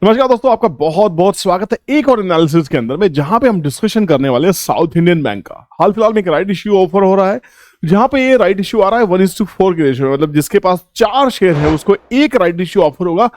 नमस्कार दोस्तों, आपका बहुत बहुत स्वागत है एक और एनालिसिस के अंदर में, जहां पे हम डिस्कशन करने वाले हैं साउथ इंडियन बैंक का। हाल फिलहाल में एक राइट इश्यू ऑफर हो रहा है, जहां पे ये राइट इश्यू आ रहा है 1:4 की रेशियो में। मतलब जिसके पास 4 शेयर है उसको एक राइट इश्यू ऑफर होगा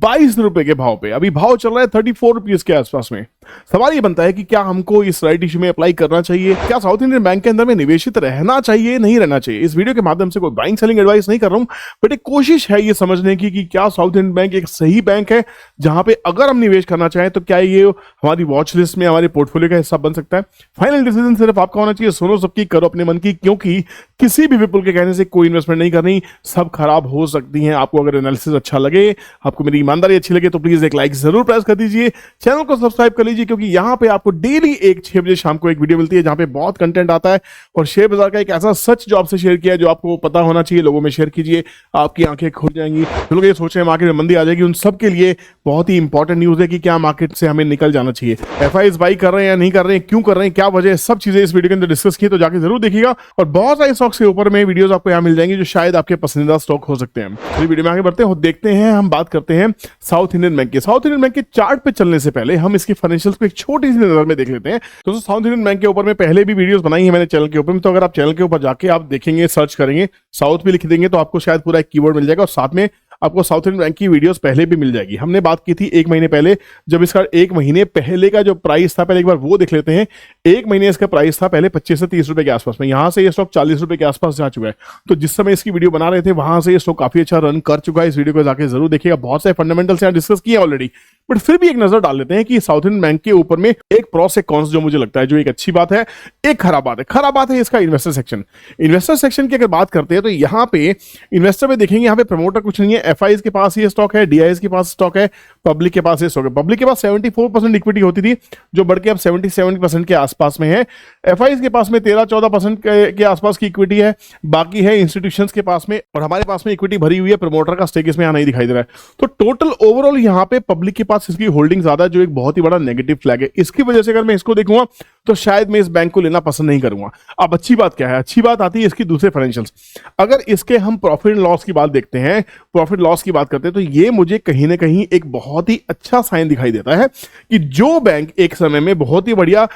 22 रुपए के भाव पे। अभी भाव चल रहा है 34 रुपीज के आसपास में। सवाल ये बनता है कि क्या हमको इस राइट इश्यू में अप्लाई करना चाहिए, क्या साउथ इंडियन बैंक के अंदर में निवेशित रहना चाहिए, नहीं रहना चाहिए। इस वीडियो के माध्यम से कोई बाइंग सेलिंग एडवाइस नहीं कर रहा हूं, बट एक कोशिश है ये समझने की कि क्या साउथ इंडियन बैंक एक सही बैंक है जहां पे अगर हम निवेश करना चाहें तो क्या ये हमारी वॉच लिस्ट में, हमारे पोर्टफोलियो का हिस्सा बन सकता है। फाइनल डिसीजन सिर्फ आपका होना चाहिए, सुनो सबकी, करो अपने मन की, क्योंकि किसी भी विपुल के कहने से कोई इन्वेस्टमेंट नहीं करनी, सब खराब हो सकती हैं। आपको अगर एनालिसिस अच्छा लगे, आपको मेरी ईमानदारी अच्छी लगे, तो प्लीज एक लाइक जरूर प्रेस कर दीजिए, चैनल को सब्सक्राइब कर लीजिए, क्योंकि यहां पे आपको डेली 6 बजे शाम को एक वीडियो मिलती है जहां पे बहुत कंटेंट आता है। और शेयर बाजार का एक ऐसा सच जो आपसे शेयर किया है, जो आपको पता होना चाहिए, लोगों में शेयर कीजिए, आपकी आंखें खुल जाएंगी। जो लोग ये सोच रहे हैं मार्केट में मंदी आ जाएगी, उन सबके लिए बहुत ही इंपॉर्टेंट न्यूज है कि क्या मार्केट से हमें निकल जाना चाहिए। एफआईज बाई कर रहे हैं या नहीं कर रहे हैं, क्यों कर रहे हैं, क्या वजह है, सब चीजें इस वीडियो के अंदर डिस्कस की, तो जाके जरूर देखिएगा। और बहुत सारे स्टॉक्स के ऊपर में वीडियोस आपको यहाँ मिल जाएंगी जो शायद आपके पसंदीदा स्टॉक हो सकते हैं। तो वीडियो में आगे बढ़ते हैं, देखते हैं, हम बात करते हैं साउथ इंडियन बैंक के। साउथ इंडियन बैंक के चार्ट पे चलने से पहले हम इसके फाइनेंशियल्स को एक छोटी सी नजर में देख लेते हैं। तो साउथ इंडियन बैंक के ऊपर में पहले भी वीडियोस बनाई है मैंने चैनल के ऊपर में, तो अगर आप चैनल के ऊपर जाके आप देखेंगे, सर्च करेंगे, साउथ भी लिख देंगे, तो आपको शायद पूरा एक कीवर्ड मिल जाएगा और साथ में आपको साउथ इंडियन बैंक की वीडियोस पहले भी मिल जाएगी। हमने बात की थी 1 महीने पहले, जब इसका 1 महीने पहले का जो प्राइस था, पहले एक बार वो देख लेते हैं। 1 महीने इसका प्राइस था पहले 25 से 30 रुपए के आसपास में, यहां से ये स्टॉक 40 रुपए के आसपास जा चुका है। तो जिस समय इसकी वीडियो बना रहे थे वहां से ये स्टॉक काफी अच्छा रन कर चुका है। इस वीडियो को जाकर जरूर देखिएगा, बहुत सारे फंडामेंटल्स यहाँ डिस्कस किए ऑलरेडी, बट फिर भी एक नजर डाल लेते हैं कि साउथ इंडियन बैंक के ऊपर में एक प्रॉस एक कॉन्स जो मुझे लगता है, जो एक अच्छी बात है, एक खराब बात है। खराब बात है इसका इन्वेस्टर सेक्शन। इन्वेस्टर सेक्शन की अगर बात करते हैं तो यहाँ पे इन्वेस्टर में देखेंगे, यहाँ पे प्रमोटर कुछ नहीं है, एफआईज के पास ये स्टॉक है, डीआईएस के पास स्टॉक है, पब्लिक के पास ये स्टॉक है। पब्लिक के पास 74% इक्विटी होती थी, जो बढ़ के अब 77% के आसपास में है। एफआईज के पास में 13-14% के आसपास की इक्विटी है, बाकी है इंस्टीट्यूशंस के पास में, और हमारे पास में इक्विटी भरी हुई है। प्रमोटर का स्टेक इसमें यहाँ नहीं दिखाई दे रहा है। तो टोटल ओवरऑल यहाँ पे पब्लिक के पास इसकी होल्डिंग ज्यादा है, जो एक बहुत ही बड़ा नेगेटिव फ्लैग है। इसकी वजह से अगर मैं इसको देखूंगा तो शायद मैं इस बैंक को लेना पसंद नहीं करूंगा। अब अच्छी बात क्या है, अच्छी बात आती है इसकी दूसरे फाइनेंशियल्स। अगर इसके हम प्रॉफिट एंड लॉस की बात देखते हैं, प्रॉफिट लॉस की बात करते हैं, तो ये मुझे कहीं ना कहीं एक बहुत ही अच्छा साइन दिखाई देता है कि जो बैंक एक समय में बहुत ही बढ़िया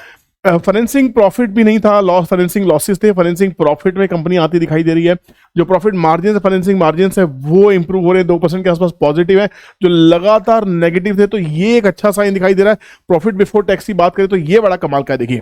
फाइनेंसिंग प्रॉफिट भी नहीं था, लॉस फाइनेंसिंग लॉसेस थे, फाइनेंसिंग प्रॉफिट में कंपनी आती दिखाई दे रही है। जो प्रॉफिट मार्जिन फाइनेंसिंग मार्जिन है वो इंप्रूव हो रहे हैं, 2% के आसपास पॉजिटिव है, जो लगातार नेगेटिव थे। तो ये एक अच्छा साइन दिखाई दे रहा है। प्रॉफिट बिफोर टैक्स की बात करें तो ये बड़ा कमाल का है। देखिए,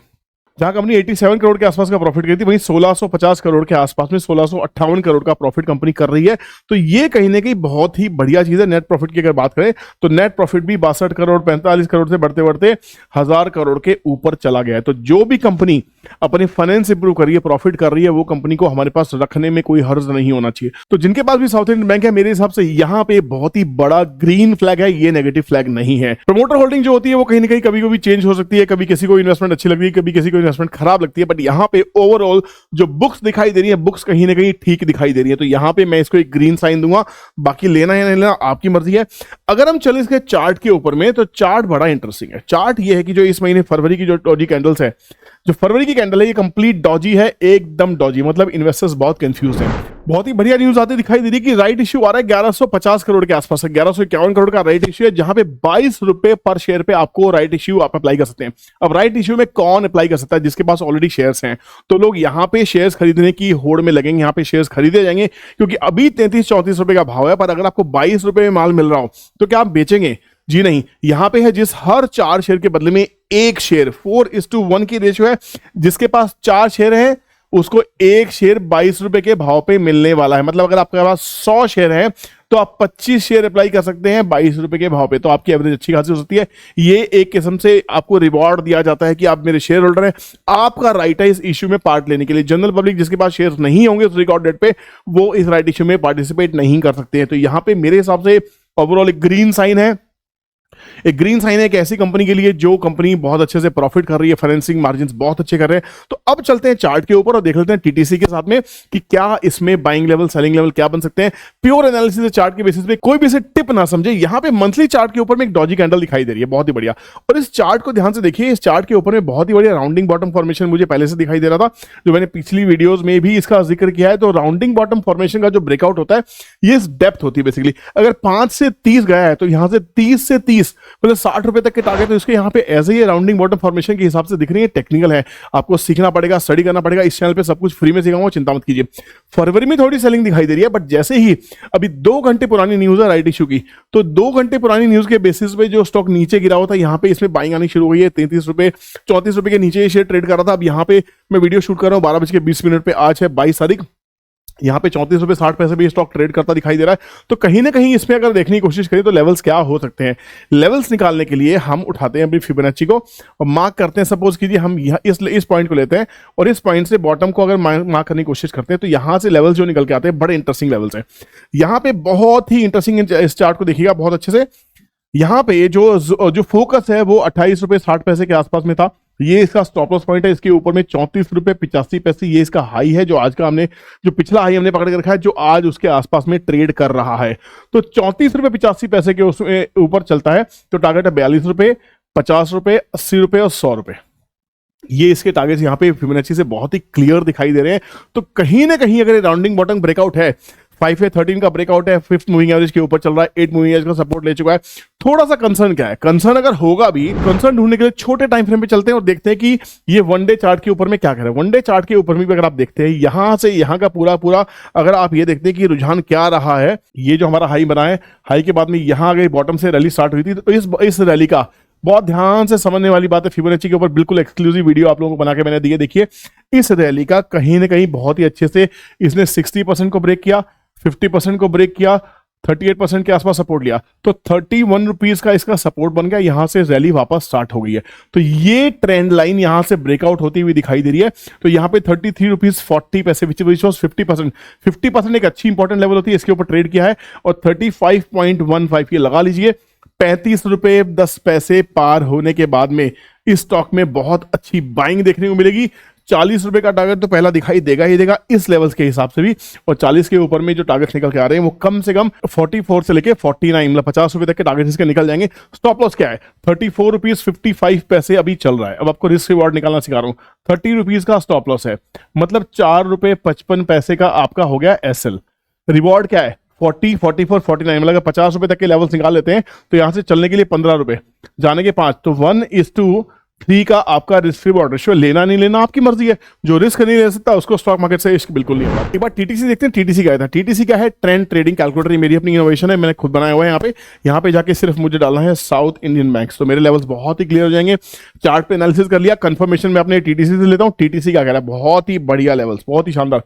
जहां कंपनी 87 करोड़ के आसपास का प्रॉफिट करी थी, वहीं 1650 करोड़ के आसपास में 1658 करोड़ का प्रॉफिट कंपनी कर रही है। तो ये कहीं ना कहीं बहुत ही बढ़िया चीज है। नेट प्रॉफिट की अगर बात करें तो नेट प्रॉफिट भी 62 करोड़ 45 करोड़ से बढ़ते बढ़ते 1000 करोड़ के ऊपर चला गया है। तो जो भी कंपनी अपनी फाइनेंस इंप्रूव कर रही है, प्रॉफिट कर रही है, वो कंपनी को हमारे पास रखने में कोई हर्ज नहीं होना चाहिए। तो जिनके पास भी साउथ इंडियन बैंक है, मेरे हिसाब से यहाँ पे बहुत ही बड़ा ग्रीन फ्लैग है, ये नेगेटिव फ्लैग नहीं है। प्रमोटर होल्डिंग जो होती है वो कहीं ना कहीं कभी कभी चेंज हो सकती है, कभी किसी को इन्वेस्टमेंट अच्छी लगती है, कभी किसी को इन्वेस्टमेंट खराब लगती है, बट यहाँ पे ओवरऑल जो बुक्स दिखाई दे रही है, बुक्स कहीं ना कहीं ठीक दिखाई दे रही है। तो यहाँ पे मैं इसको एक ग्रीन साइन दूंगा। बाकी लेना है नहीं लेना आपकी मर्जी है। अगर हम चले इसके चार्ट के ऊपर में, तो चार्ट बड़ा इंटरेस्टिंग है। चार्ट ये है कि जो इस महीने फरवरी की जो डॉजी कैंडल्स है, जो फरवरी की कैंडल है, ये कंप्लीट डॉजी है, एकदम डॉजी। मतलब इन्वेस्टर्स बहुत कंफ्यूज हैं। बहुत ही बढ़िया न्यूज आती दिखाई दे रही है कि राइट इश्यू आ रहा है 1150 करोड़ के आसपास, 1151 करोड़ का राइट इश्यू है, जहां पे 22 रुपए पर शेयर पे आपको राइट इश्यू आप अप्लाई कर सकते हैं। अब राइट इश्यू में कौन अप्लाई कर सकता है? जिसके पास ऑलरेडी शेयर्स हैं। तो लोग यहां पे शेयर्स खरीदने की होड़ में लगेंगे, यहां पे शेयर्स खरीदे जाएंगे, क्योंकि अभी 33-34 रुपए का भाव है। पर अगर आपको 22 रुपए में माल मिल रहा हो तो क्या आप बेचेंगे? जी नहीं। यहां पे है जिस हर 4 शेयर के बदले में 1 शेयर, 4:1 की रेशियो है। जिसके पास 4 शेयर है उसको 1 शेयर 22 रुपए के भाव पे मिलने वाला है। मतलब अगर आपके पास 100 शेयर है तो आप 25 शेयर अप्लाई कर सकते हैं 22 रुपए के भाव पे। तो आपकी एवरेज अच्छी खासी हो सकती है। ये एक किस्म से आपको रिवॉर्ड दिया जाता है कि आप मेरे शेयर होल्डर हैं, आपका राइट है इस इश्यू में पार्ट लेने के लिए। जनरल पब्लिक जिसके पास शेयर नहीं होंगे उस रिकॉर्ड डेट पे, वो इस राइट इश्यू में पार्टिसिपेट नहीं कर सकते हैं। तो यहां पे मेरे हिसाब से ओवरऑल एक ग्रीन साइन है। एक ग्रीन साइन है एक ऐसी कंपनी के लिए जो कंपनी बहुत अच्छे से प्रॉफिट कर रही है, फाइनेंसिंग मार्जिन्स बहुत अच्छे कर रहे हैं। तो अब चलते हैं चार्ट के ऊपर और देख लेते हैं टीटीसी के साथ में कि क्या इसमें बाइंग लेवल, सेलिंग लेवल क्या बन सकते हैं। प्योर एनालिसिस चार्ट के बेसिस पे, कोई भी इसे टिप ना समझे। यहां पे मंथली चार्ट के ऊपर में एक डॉजी कैंडल दिखाई दे रही है, बहुत ही बढ़िया। और इस चार्ट को ध्यान से देखिए, इस चार्ट के ऊपर में बहुत ही बढ़िया राउंडिंग बॉटम फॉर्मेशन मुझे पहले से दिखाई दे रहा था, जो मैंने पिछली वीडियोस में भी इसका जिक्र किया है। तो राउंडिंग बॉटम फॉर्मेशन का जो ब्रेकआउट होता है, ये डेप्थ होती है बेसिकली। अगर 5 से 30 गया है तो यहां से 30 से 30 30 मतलब 60 रुपए तक के टारगेट है उसके यहाँ पे ऐसे ही राउंडिंग बॉटम फॉर्मेशन के हिसाब से दिख रही है। टेक्निकल है, आपको सीखना पड़ेगा, स्टडी करना पड़ेगा। इस चैनल पे सब कुछ फ्री में सिखाऊंगा, चिंता मत कीजिए। फरवरी में थोड़ी सेलिंग दिखाई दे रही है, बट जैसे ही अभी 2 घंटे पुरानी न्यूज है राइट इशू की, तो 2 घंटे पुरानी न्यूज के बेसिस पे जो स्टॉक नीचे गिरा हुआ था यहाँ पे इसमें बाइंग आनी शुरू हुई है। 33 रुपए 34 रुपए के नीचे ये शेयर ट्रेड कर रहा था। अब यहाँ पे मैं वीडियो शूट कर रहा हूँ 12:20 पे, आज है 22 तारीख। यहाँ पे 34 रुपए 60 पैसे भी स्टॉक ट्रेड करता दिखाई दे रहा है। तो कहीं ना कहीं इसमें अगर देखने की कोशिश करें तो लेवल्स क्या हो सकते हैं। लेवल्स निकालने के लिए हम उठाते हैं अपनी फिबोनाची को और मार्क करते हैं। सपोज कीजिए हम यहाँ इस पॉइंट को लेते हैं और इस पॉइंट से बॉटम को अगर मार्क करने की कोशिश करते हैं तो यहाँ से लेवल्स जो निकल के आते हैं बड़े इंटरेस्टिंग लेवल्स हैं। यहाँ पे बहुत ही इंटरेस्टिंग, इस चार्ट को देखिएगा बहुत अच्छे से। यहाँ पे जो फोकस है वो 28 रुपए 60 पैसे के आसपास में था। ये इसका स्टॉप लॉस पॉइंट है। इसके ऊपर में 34 रुपए 85 पैसे ये इसका हाई है, जो आज का हमने जो पिछला हाई हमने पकड़ के रखा है, जो आज उसके आसपास में ट्रेड कर रहा है। तो 34 रुपए 85 पैसे के उसमें ऊपर चलता है तो टारगेट है 42 रुपए 50 रुपए 80 रुपए और 100 रुपए। ये इसके टारगेट्स यहाँ पे फिबोनाची से बहुत ही क्लियर दिखाई दे रहे हैं। तो कहीं ना कहीं अगर राउंडिंग बॉटम ब्रेकआउट है, 5-13 का ब्रेकआउट है, 5th मूविंग एवरेज के ऊपर चल रहा है, 8 मूविंग एवरेज का सपोर्ट ले चुका है। थोड़ा सा कंसर्न क्या है, कंसर्न अगर होगा भी, कंसर्न ढूंढने के लिए छोटे टाइम फ्रेम पे चलते हैं और देखते हैं कि ये वनडे चार्ट के ऊपर में क्या कर रहा है। वनडे चार्ट के ऊपर में भी अगर आप देखते हैं यहां से यहां का पूरा अगर आप ये देखते हैं कि रुझान क्या रहा है, ये जो हमारा हाई बना है, हाई के बाद में यहां अगर बॉटम से रैली स्टार्ट हुई थी, तो इस रैली का बहुत ध्यान से समझने वाली बात है। फिबोनाची के ऊपर बिल्कुल एक्सक्लूसिव वीडियो आप लोगों को बना के मैंने दी है। देखिए इस रैली का कहीं ना कहीं बहुत ही अच्छे से इसने 60% को ब्रेक किया, 50% को ब्रेक किया, 38% के आसपास सपोर्ट लिया, तो 31 रुपीज का इसका सपोर्ट बन गया। यहां से रैली वापस स्टार्ट हो गई है। तो ये ट्रेंड लाइन यहां से ब्रेकआउट होती हुई दिखाई दे रही है। तो यहां पे 33 रुपीज 40 पैसे विच वॉज 50% एक अच्छी इंपॉर्टेंट लेवल होती है, इसके ऊपर ट्रेड किया है। और 35.15 ये लगा लीजिए। 35 रुपए 10 पैसे पार होने के बाद में इस स्टॉक में बहुत अच्छी बाइंग देखने को मिलेगी। 40 रुपए का टारगेट तो पहला दिखाई देगा ही देगा इस लेवल्स के हिसाब से भी, और 40 के ऊपर में जो टारगेट निकल के आ रहे हैं वो कम से कम 44 से लेके 49 मतलब 50 रुपए तक के टारगेट इसके निकल जाएंगे। स्टॉप लॉस क्या है, 34 रुपीज 55 पैसे अभी चल रहा है। अब आपको रिस्क रिवॉर्ड निकालना सिखा रहा हूं। 30 रुपीज का स्टॉप लॉस है, मतलब 4 रुपए 55 पैसे का आपका हो गया एसएल। रिवॉर्ड क्या है, 40 44 49 मतलब अगर 50 रुपए तक के लेवल्स निकाल लेते हैं तो यहां से चलने के लिए 15 रुपए, जाने के 5, तो 1:3 का आपका रिस्क रिवॉर्ड रेशियो। लेना नहीं लेना आपकी मर्जी है, जो रिस्क नहीं ले सकता उसको स्टॉक मार्केट से इश्क बिल्कुल नहीं होगा। एक बार टीटीसी देखते हैं। टीटीसी क्या था, टीटीसी क्या है, ट्रेंड ट्रेडिंग कैलकुलेटर। मेरी अपनी इनोवेशन है, मैंने खुद बनाया हुआ है। यहाँ पे जाके सिर्फ मुझे डालना है साउथ इंडियन बैंक्स, तो मेरे लेवल्स बहुत ही क्लियर हो जाएंगे। चार्ट पे एनालिसिस कर लिया, कंफर्मेशन में अपने टीटीसी से लेता हूँ। टीटीसी क्या कह रहा है, बहुत ही बढ़िया लेवल्स, बहुत ही शानदार।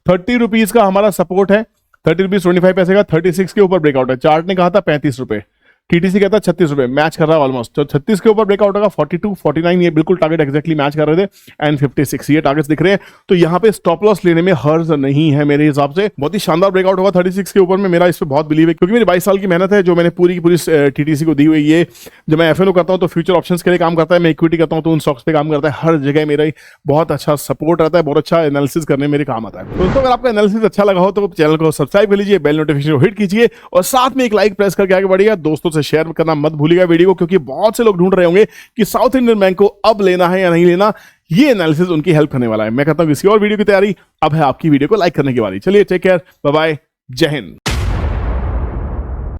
30 रुपीज का हमारा सपोर्ट है, 30 रुपीज 25 पैसे का। 36 के ऊपर ब्रेकआउट है, चार्ट ने कहा था 35 रुपए, टीटीसी कहता है 36 रुपए, मैच कर रहा है ऑलमोस्ट। तो 36 के ऊपर ब्रेकआउट होगा, 42 49 ये बिल्कुल टारगेट एक्जैक्टली मैच कर रहे थे, एंड 56 ये टारगेट्स दिख रहे हैं। तो यहाँ पे स्टॉप लॉस लेने में हर्ज नहीं है मेरे हिसाब से। बहुत ही शानदार ब्रेकआउट होगा 36 के ऊपर में, मेरा इस पर बहुत बिलीव है, क्योंकि मेरी 22 साल की मेहनत है जो मैंने पूरी की पूरी टीटीसी को दी हुई। ये जब मैं एफएनओ करता हूँ तो फ्यूचर ऑप्शंस के लिए काम करता है, मैं इक्विटी करता हूँ तो उन स्टॉक्स पे काम करता है। हर जगह मेरा बहुत अच्छा सपोर्ट रहता है, बहुत अच्छा एनालिसिस करने में मेरे काम आता है। दोस्तों अगर आपका एनालिसिस अच्छा लगा हो तो चैनल को सब्सक्राइब कर लीजिए, बेल नोटिफिकेशन को हिट कीजिए और साथ में एक लाइक प्रेस करके आगे बढ़िएगा। दोस्तों से शेयर करना मत भूलिएगा वीडियो को, क्योंकि बहुत से लोग ढूंढ रहे होंगे कि साउथ इंडियन बैंक को अब लेना है या नहीं लेना। ये एनालिसिस उनकी हेल्प करने वाला है। मैं कहता हूं किसी और वीडियो की तैयारी, अब है आपकी वीडियो को लाइक करने की बारी। चलिए टेक केयर, बाय बाय, जय हिंद।